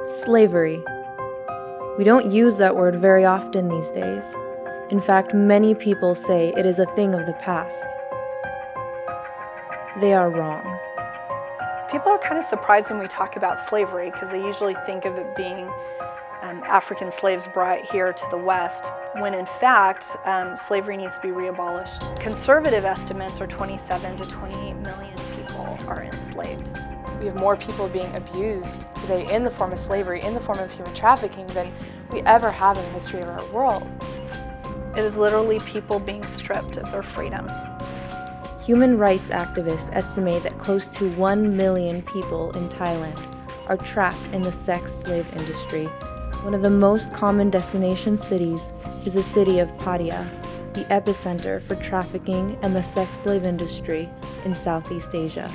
Slavery. We don't use that word very often these days. In fact, many people say it is a thing of the past. They are wrong. People are kind of surprised when we talk about slavery because they usually think of it being African slaves brought here to the West, when in fact, slavery needs to be re-abolished. Conservative estimates are 27 to 28 million people are enslaved. We have more people being abused today in the form of slavery, in the form of human trafficking, than we ever have in the history of our world. It is literally people being stripped of their freedom. Human rights activists estimate that close to 1 million people in Thailand are trapped in the sex slave industry. One of the most common destination cities is the city of Pattaya, the epicenter for trafficking and the sex slave industry in Southeast Asia.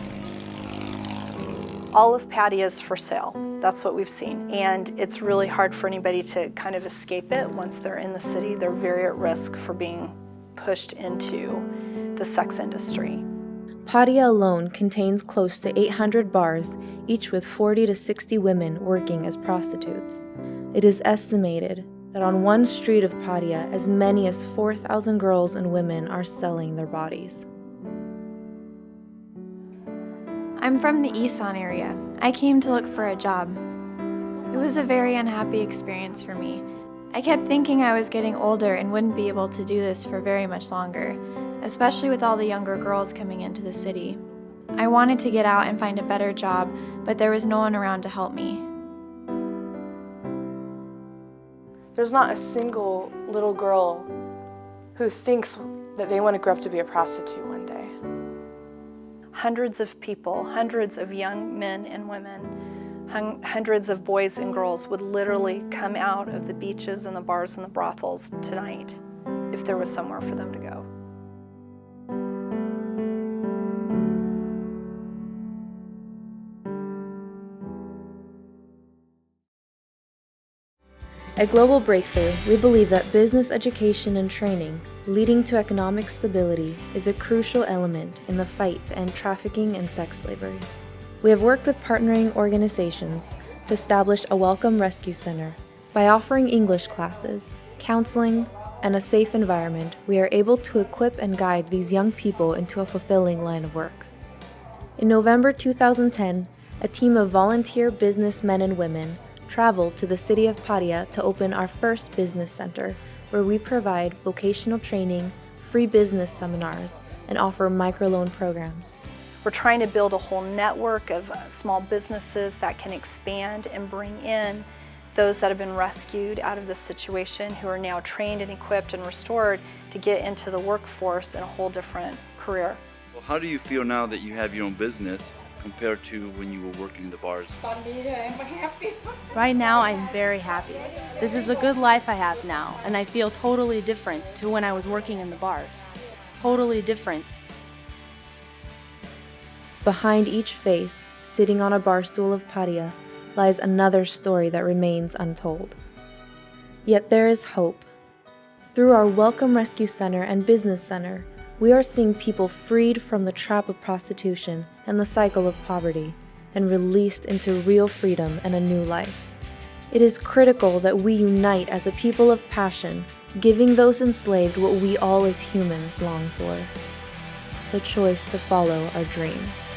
All of Pattaya is for sale. That's what we've seen. And it's really hard for anybody to kind of escape it once they're in the city. They're very at risk for being pushed into the sex industry. Pattaya alone contains close to 800 bars, each with 40 to 60 women working as prostitutes. It is estimated that on one street of Pattaya, as many as 4,000 girls and women are selling their bodies. I'm from the Isan area. I came to look for a job. It was a very unhappy experience for me. I kept thinking I was getting older and wouldn't be able to do this for very much longer, especially with all the younger girls coming into the city. I wanted to get out and find a better job, but there was no one around to help me. There's not a single little girl who thinks that they want to grow up to be a prostitute one day. Hundreds of people, hundreds of young men and women, hundreds of boys and girls would literally come out of the beaches and the bars and the brothels tonight if there was somewhere for them to go. At Global Breakthrough, we believe that business education and training leading to economic stability is a crucial element in the fight to end trafficking and sex slavery. We have worked with partnering organizations to establish a welcome rescue center. By offering English classes, counseling, and a safe environment, we are able to equip and guide these young people into a fulfilling line of work. In November 2010, a team of volunteer businessmen and women traveled to the city of Pattaya to open our first business center, where we provide vocational training, free business seminars, and offer microloan programs. We're trying to build a whole network of small businesses that can expand and bring in those that have been rescued out of this situation, who are now trained and equipped and restored to get into the workforce in a whole different career. Well, how do you feel now that you have your own business compared to when you were working the bars? Right now, I'm very happy. This is the good life I have now, and I feel totally different to when I was working in the bars. Totally different. Behind each face, sitting on a bar stool of Pattaya, lies another story that remains untold. Yet there is hope. Through our Welcome Rescue Center and Business Center, we are seeing people freed from the trap of prostitution and the cycle of poverty, and released into real freedom and a new life. It is critical that we unite as a people of passion, giving those enslaved what we all as humans long for: the choice to follow our dreams.